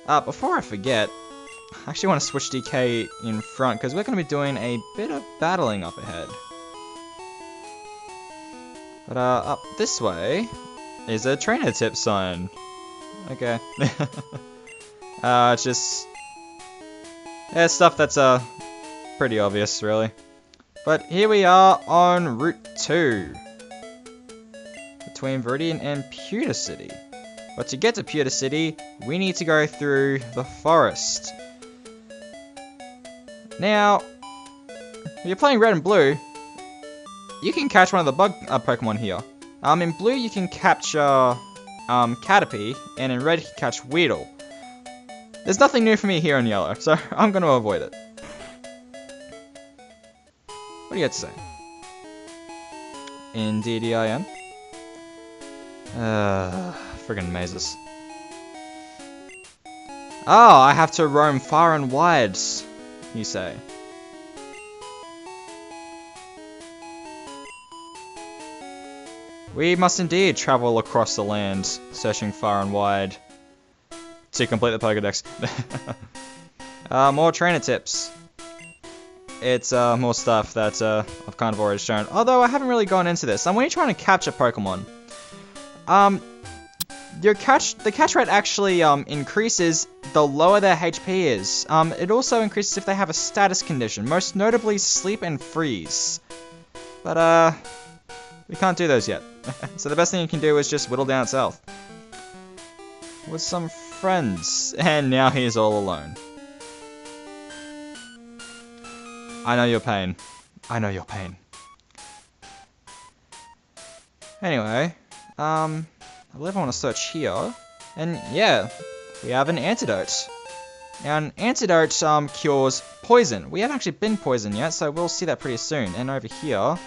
Before I forget, I actually want to switch DK in front, because we're going to be doing a bit of battling up ahead. But, up this way is a trainer tip sign. Okay. It's just... yeah, stuff that's, pretty obvious, really. But here we are on Route 2. Between Viridian and Pewter City. But to get to Pewter City, we need to go through the forest. Now, if you're playing Red and Blue, you can catch one of the bug Pokemon here. In Blue you can capture Caterpie, and in Red you can catch Weedle. There's nothing new for me here in Yellow, so I'm going to avoid it. What do you have to say? Indeed, I am. Friggin' mazes. Oh, I have to roam far and wide, you say. We must indeed travel across the land, searching far and wide to complete the Pokédex. More trainer tips. It's more stuff that I've kind of already shown. Although I haven't really gone into this. When you're trying to catch a Pokemon, the catch rate actually increases the lower their HP is. It also increases if they have a status condition, most notably sleep and freeze. But we can't do those yet. So the best thing you can do is just whittle down south with some friends, and now he's all alone. I know your pain. I know your pain. Anyway, I believe I want to search here, and yeah, we have an antidote. Now, an antidote cures poison. We haven't actually been poisoned yet, so we'll see that pretty soon. And over here,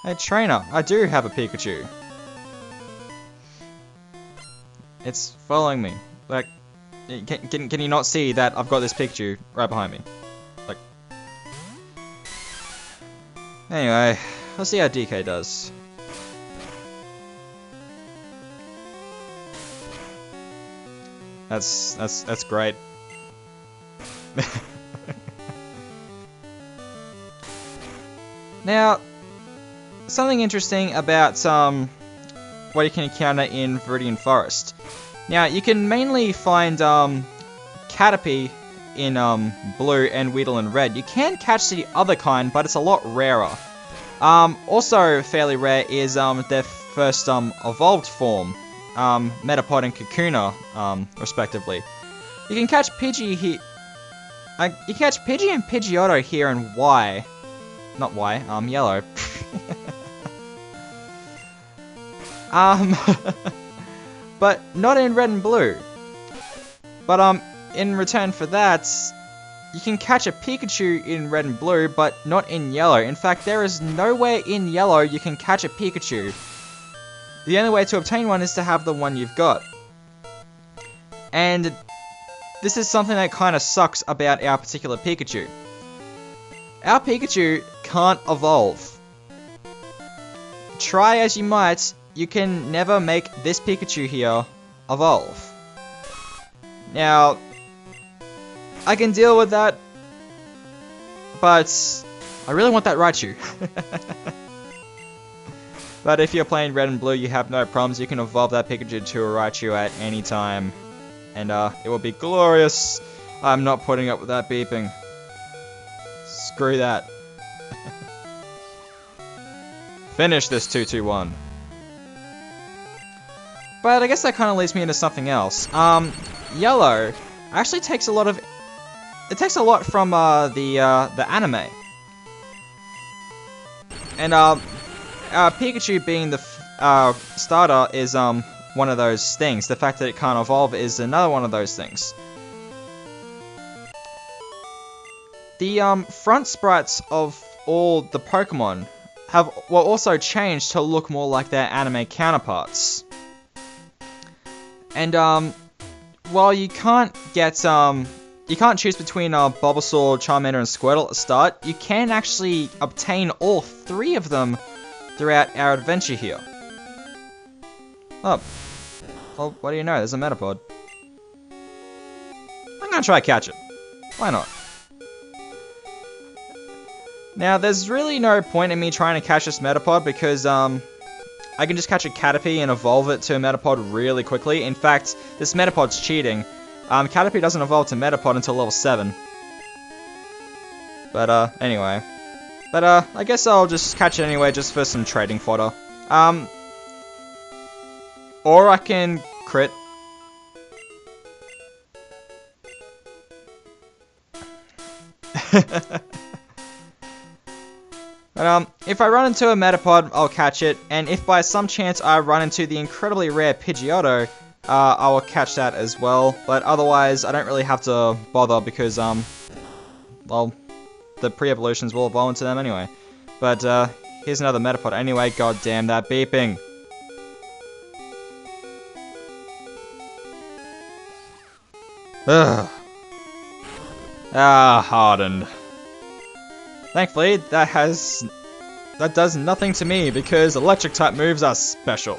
hey trainer, I do have a Pikachu. It's following me. Like, can you not see that I've got this Pikachu right behind me? Like, anyway, let's see how DK does. That's great. Now, something interesting about what you can encounter in Viridian Forest. Now, you can mainly find Caterpie in blue and Weedle in red. You can catch the other kind, but it's a lot rarer. Also fairly rare is their first evolved form, Metapod and Kakuna, respectively. You can catch Pidgey here. You can catch Pidgey and Pidgeotto here in Y. Not Y, yellow. But not in red and blue. But in return for that, you can catch a Pikachu in red and blue, but not in yellow. In fact, there is nowhere in yellow you can catch a Pikachu. The only way to obtain one is to have the one you've got. And this is something that kind of sucks about our particular Pikachu. Our Pikachu can't evolve. Try as you might, you can never make this Pikachu here evolve. Now, I can deal with that, but I really want that Raichu. But if you're playing red and blue, you have no problems. You can evolve that Pikachu to a Raichu at any time, and it will be glorious. I'm not putting up with that beeping. Screw that. Finish this 2-2-1. But I guess that kind of leads me into something else. Yellow actually takes a lot of... It takes a lot from the anime. And Pikachu being the starter is one of those things. The fact that it can't evolve is another one of those things. The front sprites of all the Pokemon were also changed to look more like their anime counterparts. And while you can't get you can't choose between Bulbasaur, Charmander, and Squirtle at the start, you can actually obtain all three of them throughout our adventure here. Oh. Well, what do you know? There's a Metapod. I'm gonna try to catch it. Why not? Now, there's really no point in me trying to catch this Metapod because, I can just catch a Caterpie and evolve it to a Metapod really quickly. In fact, this Metapod's cheating. Caterpie doesn't evolve to Metapod until level 7. But, anyway. But, I guess I'll just catch it anyway just for some trading fodder. Or I can crit. But, if I run into a Metapod, I'll catch it, and if by some chance I run into the incredibly rare Pidgeotto, I will catch that as well, but otherwise I don't really have to bother because, well, the pre-evolutions will evolve into them anyway. But, here's another Metapod anyway. God damn that beeping. Ugh. Ah, hardened. Thankfully, that does nothing to me because electric type moves are special.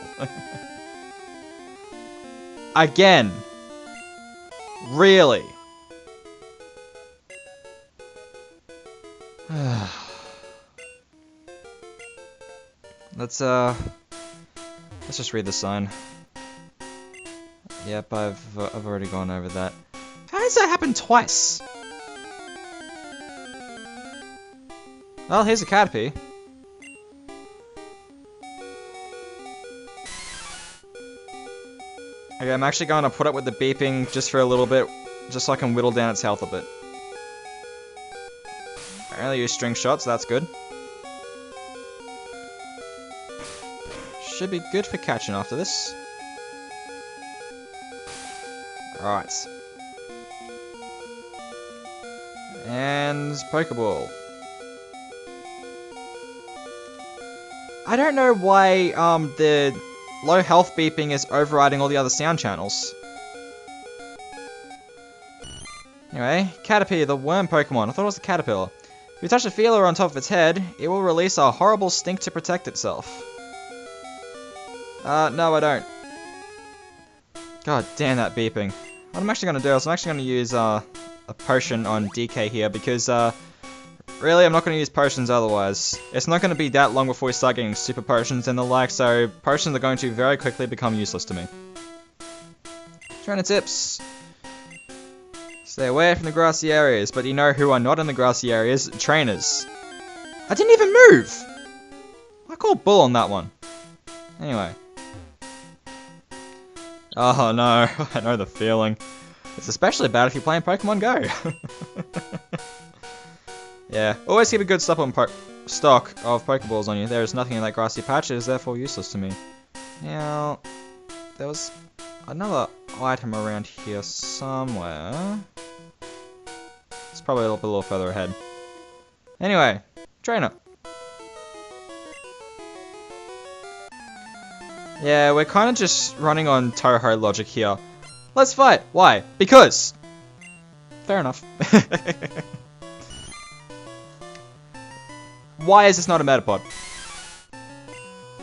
Again. Really? Let's just read the sign. Yep, I've already gone over that. How does that happen twice? Well, here's a Caterpie. Okay, I'm actually going to put up with the beeping just for a little bit, just so I can whittle down its health a bit. I only use string shots, so that's good. Should be good for catching after this. Alright. And Pokeball. I don't know why the low health beeping is overriding all the other sound channels. Anyway, Caterpie, the worm Pokemon. I thought it was a caterpillar. If you touch a feeler on top of its head, it will release a horrible stink to protect itself. No I don't. God damn that beeping. What I'm actually going to do is I'm actually going to use a potion on DK here because really I'm not going to use potions otherwise. It's not going to be that long before we start getting super potions and the like, so potions are going to very quickly become useless to me. Trainer tips. Stay away from the grassy areas, but you know who are not in the grassy areas? Trainers. I didn't even move! I called bull on that one. Anyway. Oh no, I know the feeling. It's especially bad if you're playing Pokemon Go. Yeah, always keep a good stock of Pokeballs on you. There is nothing in that grassy patch, it is therefore useless to me. Now, there was another item around here somewhere. It's probably a little further ahead. Anyway, trainer. Yeah, we're kind of just running on Toho logic here. Let's fight! Why? Because! Fair enough. Why is this not a Metapod?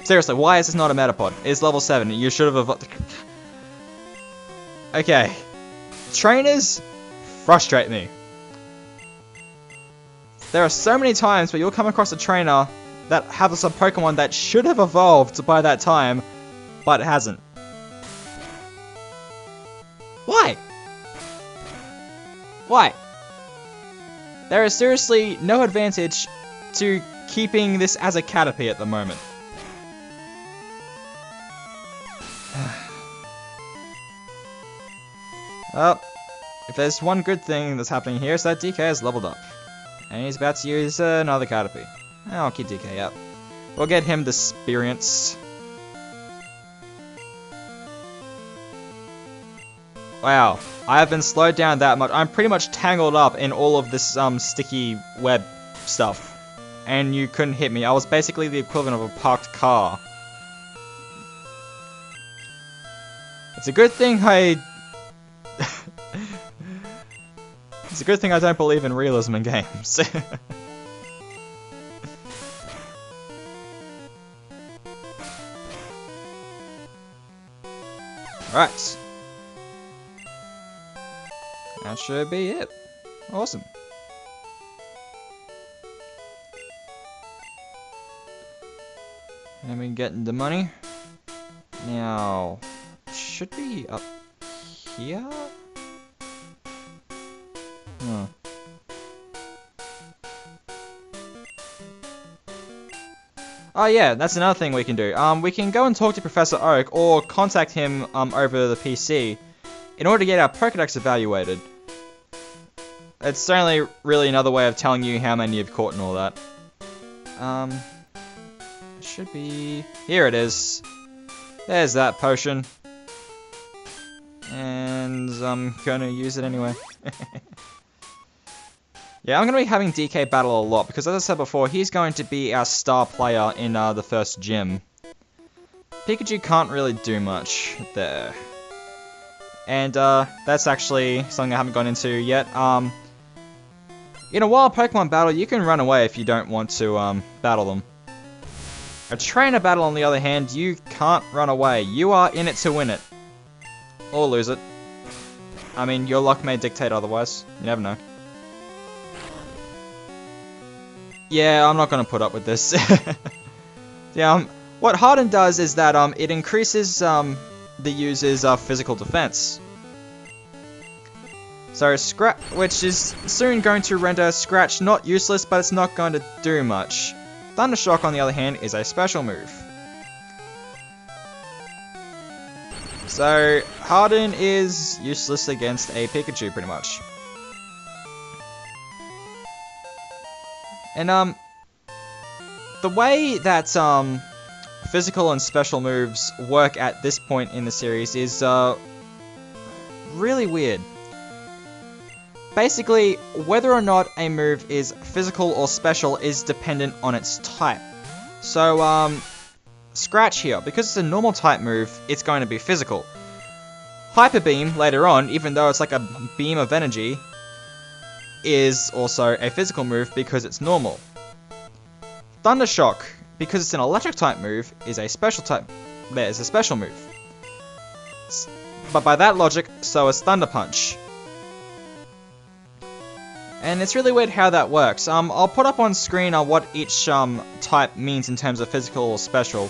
Seriously, why is this not a Metapod? It's level 7, you should have evolved. Okay. Trainers frustrate me. There are so many times where you'll come across a trainer that has some Pokemon that should have evolved by that time, but it hasn't. Why? Why? There is seriously no advantage to keeping this as a Caterpie at the moment. Well, if there's one good thing that's happening here, it's that DK has leveled up. And he's about to use another Caterpie. I'll keep DK up. We'll get him the experience. Wow, I have been slowed down that much. I'm pretty much tangled up in all of this sticky web stuff. And you couldn't hit me. I was basically the equivalent of a parked car. It's a good thing It's a good thing I don't believe in realism in games. Alright. That should be it. Awesome. And we get the money. Now, should be up here? Huh. Oh yeah, that's another thing we can do. We can go and talk to Professor Oak or contact him over the PC in order to get our Pokédex evaluated. It's certainly really another way of telling you how many you've caught and all that. It should be... Here it is. There's that potion. And I'm gonna use it anyway. Yeah, I'm going to be having DK battle a lot, because as I said before, he's going to be our star player in the first gym. Pikachu can't really do much there. And that's actually something I haven't gone into yet. In a wild Pokemon battle, you can run away if you don't want to battle them. A trainer battle, on the other hand, you can't run away. You are in it to win it. Or lose it. I mean, your luck may dictate otherwise. You never know. Yeah, I'm not gonna put up with this. Yeah, what Harden does is that it increases the user's physical defense. So which is soon going to render Scratch not useless, but it's not going to do much. Thundershock, on the other hand, is a special move. So Harden is useless against a Pikachu, pretty much. And, the way that, physical and special moves work at this point in the series is, really weird. Basically, whether or not a move is physical or special is dependent on its type. So, Scratch here, because it's a normal type move, it's going to be physical. Hyper Beam, later on, even though it's like a beam of energy, is also a physical move because it's normal. Thundershock, because it's an electric type move, is a special type. There's a special move. But by that logic, so is Thunder Punch. And it's really weird how that works. I'll put up on screen what each type means in terms of physical or special.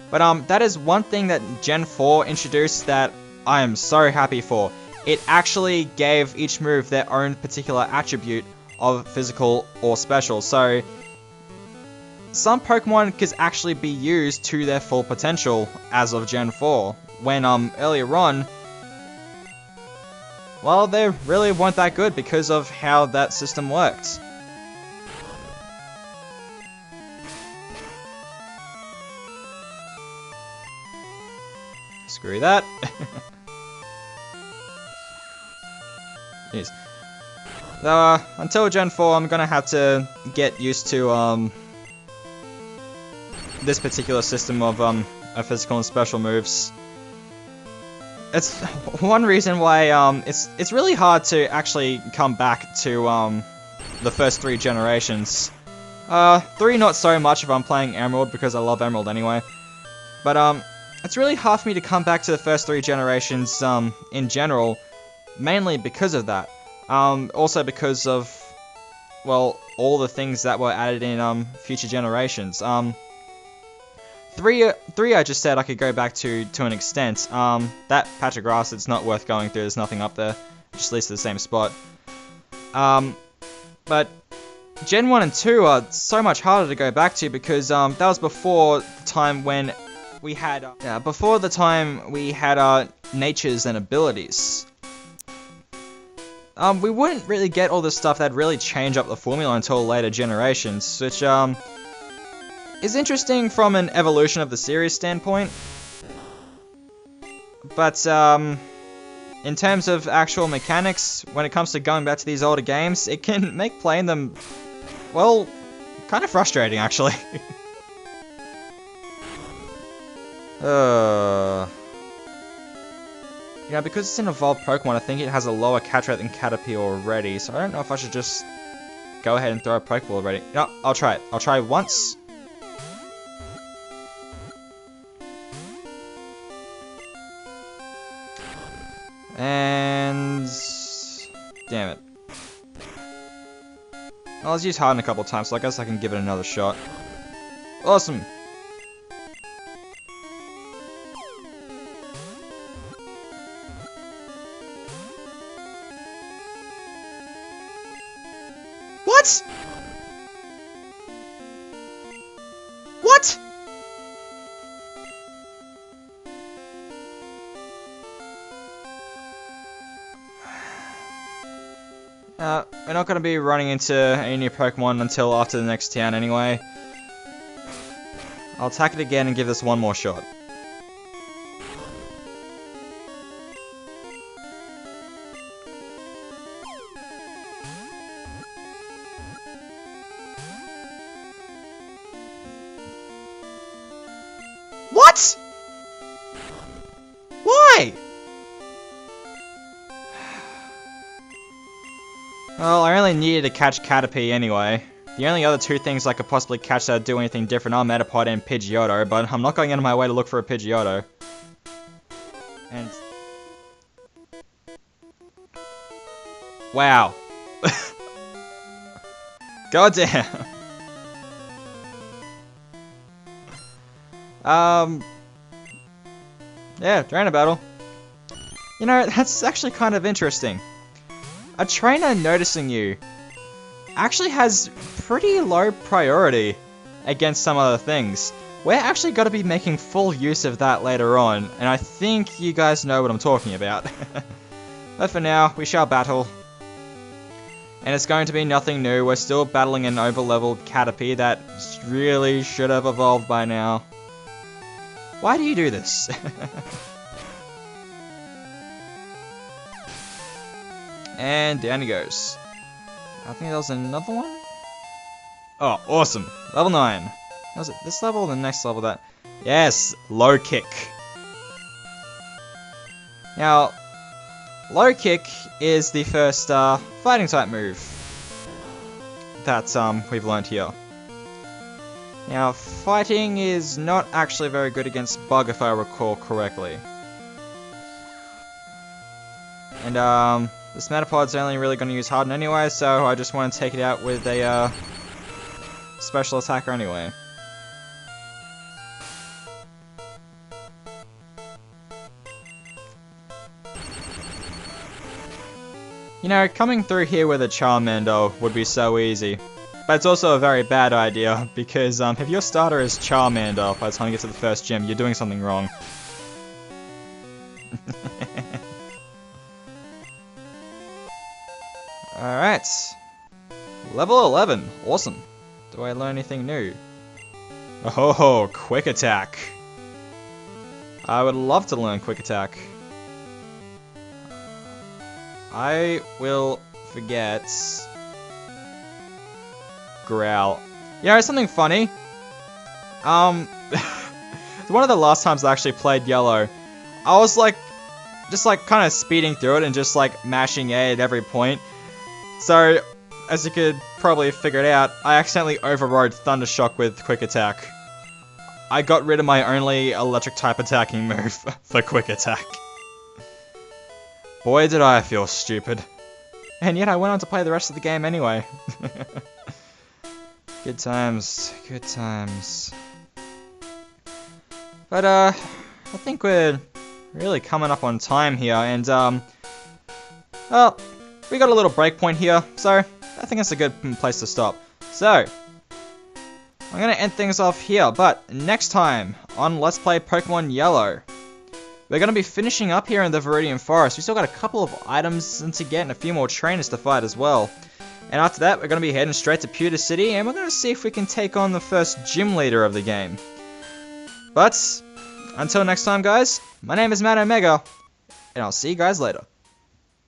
But that is one thing that Gen 4 introduced that I am so happy for. It actually gave each move their own particular attribute of physical or special. So some Pokemon could actually be used to their full potential as of Gen 4. When earlier on, well, they really weren't that good because of how that system worked. Screw that. Yes. So, until Gen 4, I'm gonna have to get used to this particular system of physical and special moves. It's one reason why it's really hard to actually come back to the first 3 generations. 3 not so much if I'm playing Emerald because I love Emerald anyway. But it's really hard for me to come back to the first 3 generations in general, mainly because of that. Also because of, well, all the things that were added in future generations. 3 I just said I could go back to an extent. That patch of grass, it's not worth going through, there's nothing up there. It just leads to the same spot. But Gen 1 and 2 are so much harder to go back to because that was before the time when we had natures and abilities. We wouldn't really get all this stuff that'd really change up the formula until later generations, which is interesting from an evolution of the series standpoint. But in terms of actual mechanics, when it comes to going back to these older games, it can make playing them, well, kind of frustrating actually. You know, because it's an evolved Pokemon, I think it has a lower catch rate than Caterpie already, so I don't know if I should just go ahead and throw a Pokeball already. No, I'll try it. I'll try once. And... damn it. Well, let's use Harden a couple times, so I guess I can give it another shot. Awesome! What?! What?! We're not going to be running into any new Pokemon until after the next town anyway. I'll attack it again and give this one more shot. What?! Why?! Well, I only needed to catch Caterpie anyway. The only other two things I could possibly catch that do anything different are Metapod and Pidgeotto, but I'm not going out of my way to look for a Pidgeotto. And... wow. Goddamn. Yeah, trainer battle. You know, that's actually kind of interesting. A trainer noticing you actually has pretty low priority against some other things. We're actually going to be making full use of that later on, and I think you guys know what I'm talking about. But for now, we shall battle. And it's going to be nothing new. We're still battling an over-leveled Caterpie that really should have evolved by now. Why do you do this? And down he goes. I think there was another one? Oh, awesome. Level 9. Was it this level or the next level that... yes, low kick. Now, low kick is the first fighting type move that we've learned here. Now, fighting is not actually very good against Bug if I recall correctly. And this Metapod's only really going to use Harden anyway, so I just want to take it out with a special attacker anyway. You know, coming through here with a Charmander would be so easy. But it's also a very bad idea, because if your starter is Charmander by the time you get to the first gym, you're doing something wrong. Alright. Level 11. Awesome. Do I learn anything new? Oh, Quick Attack. I would love to learn Quick Attack. I will forget... Growl. You know, something funny? One of the last times I actually played Yellow, I was like, just like kind of speeding through it and just like mashing A at every point. So, as you could probably figure it out, I accidentally overrode Thundershock with Quick Attack. I got rid of my only electric type attacking move for Quick Attack. Boy did I feel stupid. And yet I went on to play the rest of the game anyway. Good times, good times. But I think we're really coming up on time here, and well, we got a little break point here, so I think it's a good place to stop. So, I'm gonna end things off here, but next time on Let's Play Pokemon Yellow, we're gonna be finishing up here in the Viridian Forest. We still got a couple of items to get and a few more trainers to fight as well. And after that, we're going to be heading straight to Pewter City, and we're going to see if we can take on the first gym leader of the game. But, until next time guys, my name is Matt Omega, and I'll see you guys later.